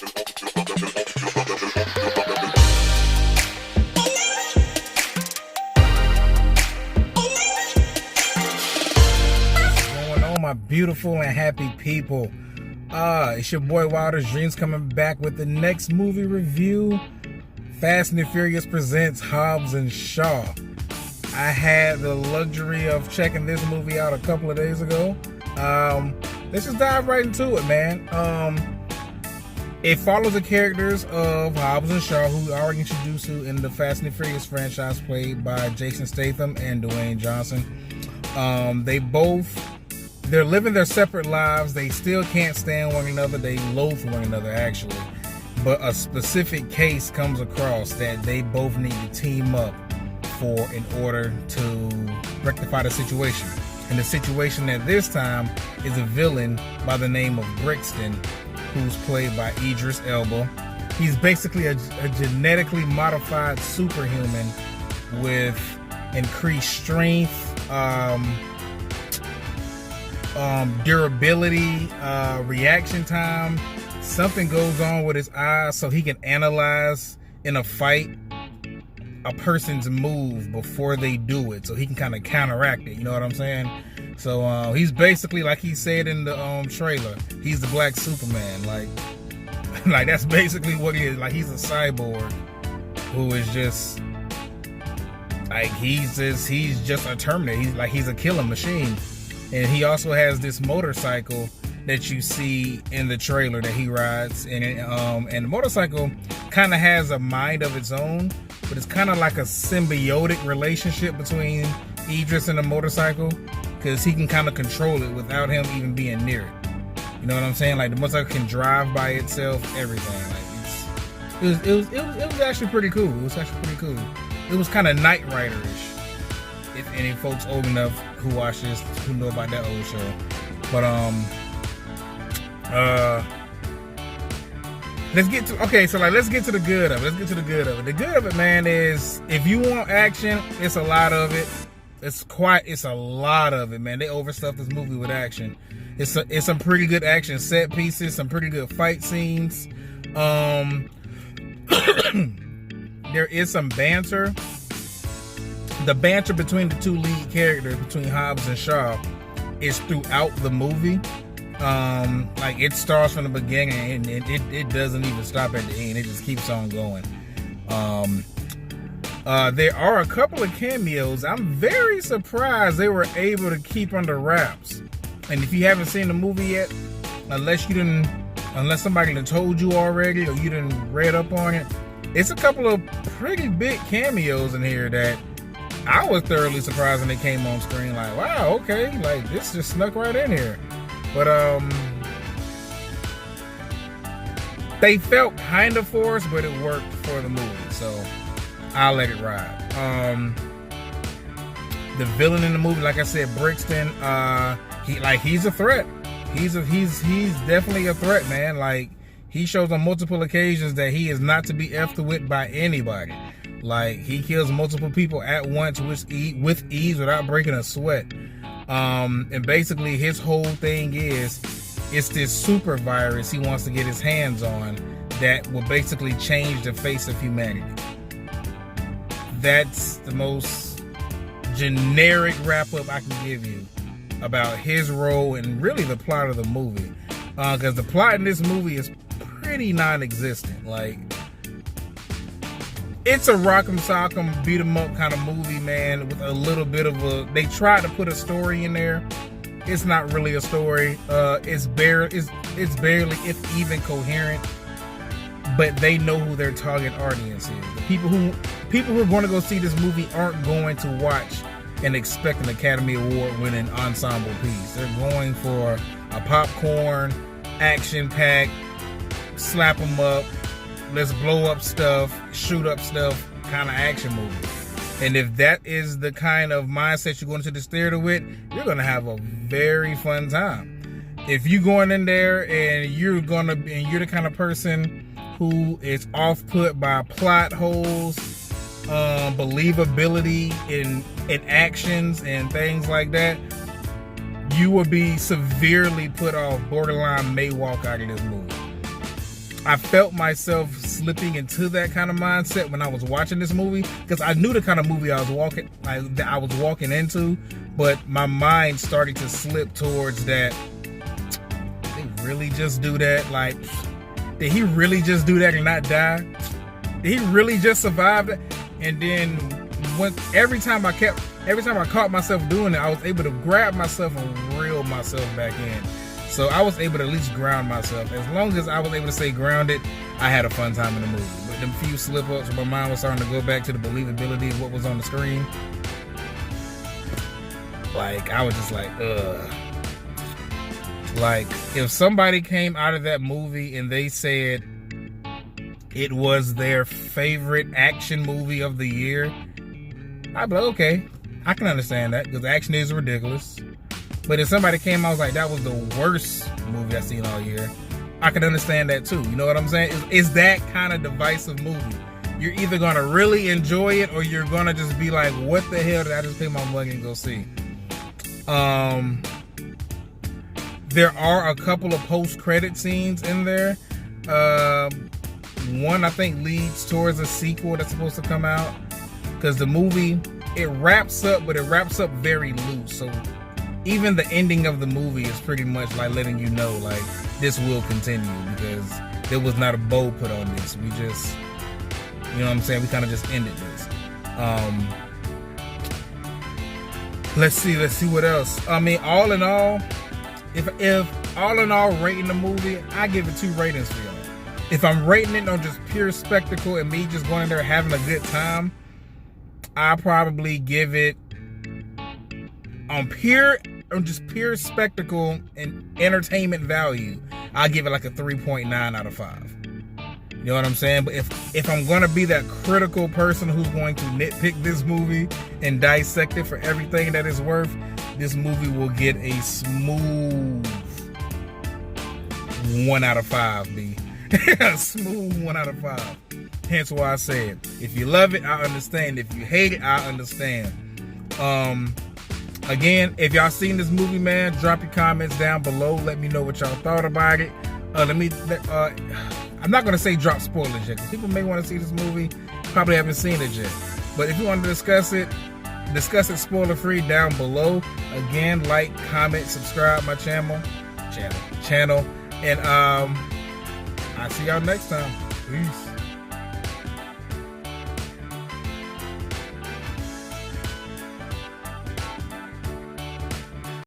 Going on, my beautiful and happy people. It's your boy Wilder's Dreams coming back with the next movie review. Fast and Furious presents Hobbs and Shaw. I had the luxury of checking this movie out a couple of days ago. Let's just dive right into it, man. It follows the characters of Hobbs and Shaw, who are introduced to in the Fast and Furious franchise, played by Jason Statham and Dewayne Johnson. They're living their separate lives. They still can't stand one another. They loathe one another, actually. But a specific case comes across that they both need to team up in order to rectify the situation. And the situation at this time is a villain by the name of Brixton, who's played by Idris Elba. He's basically a genetically modified superhuman with increased strength, durability, reaction time. Something goes on with his eyes, so he can analyze in a fight a person's move before they do it, so he can kind of counteract it. You know what I'm saying? So he's basically, like he said in the trailer, he's the Black Superman. Like that's basically what he is. Like, he's a cyborg who is just like he's just a Terminator. He's a killing machine. And he also has this motorcycle that you see in the trailer that he rides, and the motorcycle kind of has a mind of its own, but it's kind of like a symbiotic relationship between Idris and the motorcycle, because he can kind of control it without him even being near it. You know what I'm saying? Like, the motorcycle can drive by itself, everything. Like, it was actually pretty cool. It was actually pretty cool. It was kind of Knight Rider-ish. If any folks old enough who watch this, who know about that old show. But let's get to the good of it. The good of it, man, is if you want action, it's a lot of it. It's a lot of it, man. They overstuffed this movie with action. It's some pretty good action set pieces, some pretty good fight scenes. There is some banter. The banter between the two lead characters, between Hobbs and Shaw, is throughout the movie. Like, it starts from the beginning and it doesn't even stop at the end. It just keeps on going. There are a couple of cameos I'm very surprised they were able to keep under wraps. And if you haven't seen the movie yet, unless somebody done told you already or you done read up on it, it's a couple of pretty big cameos in here that I was thoroughly surprised when they came on screen. Like, wow, okay, like, this just snuck right in here. But they felt kind of forced, but it worked for the movie, so I'll let it ride. The villain in the movie, like I said, Brixton, he's a threat. He's definitely a threat, man. Like, he shows on multiple occasions that he is not to be effed with by anybody. Like, he kills multiple people at once with ease without breaking a sweat. And basically his whole thing is, it's this super virus he wants to get his hands on that will basically change the face of humanity. That's the most generic wrap-up I can give you about his role and really the plot of the movie. Because the plot in this movie is pretty non-existent. Like, it's a rock'em sock'em, beat 'em up kind of movie, man, with a little bit of they tried to put a story in there. It's not really a story. It's barely, if even, coherent. But they know who their target audience is. The people who are going to go see this movie aren't going to watch and expect an Academy Award winning ensemble piece. They're going for a popcorn, action-packed, slap 'em up, let's blow up stuff, shoot up stuff kind of action movie. And if that is the kind of mindset you're going to this theater with, you're going to have a very fun time. If you're going in there and you're the kind of person who is off-put by plot holes, believability in actions and things like that, you will be severely put off, borderline may walk out of this movie. I felt myself slipping into that kind of mindset when I was watching this movie, because I knew the kind of movie I was walking into, but my mind started to slip towards that. They really just do that? Like, did he really just do that and not die? Did he really just survive that? And then every time I caught myself doing it, I was able to grab myself and reel myself back in. So I was able to at least ground myself. As long as I was able to stay grounded, I had a fun time in the movie. But them few slip-ups, my mind was starting to go back to the believability of what was on the screen. Like, I was just like, ugh. Like, if somebody came out of that movie and they said it was their favorite action movie of the year, I'd be like, okay, I can understand that, because action is ridiculous. But if somebody came out and was like, that was the worst movie I've seen all year, I could understand that too. You know what I'm saying? It's that kind of divisive movie. You're either going to really enjoy it, or you're going to just be like, what the hell did I just pay my money and go see? There are a couple of post-credit scenes in there. One, I think, leads towards a sequel that's supposed to come out. Because the movie, it wraps up, but it wraps up very loose. So even the ending of the movie is pretty much like letting you know, like, this will continue, because there was not a bow put on this. We just, you know what I'm saying? We kind of just ended this. Let's see what else. I mean, all in all, if all in all rating the movie, I give it 2 ratings for y'all. If I'm rating it on just pure spectacle and me just going in there having a good time, I probably give it on just pure spectacle and entertainment value. I'll give it like a 3.9 out of 5. You know what I'm saying? But if I'm gonna be that critical person who's going to nitpick this movie and dissect it for everything that it's worth, this movie will get a smooth 1 out of 5, B. A smooth 1 out of 5. Hence why I said, if you love it, I understand. If you hate it, I understand. Again, if y'all seen this movie, man, drop your comments down below. Let me know what y'all thought about it. I'm not gonna say drop spoilers yet, because people may want to see this movie, probably haven't seen it yet. But if you want to discuss it spoiler free down below. Again, like, comment, subscribe my channel, and I'll see y'all next time. Peace.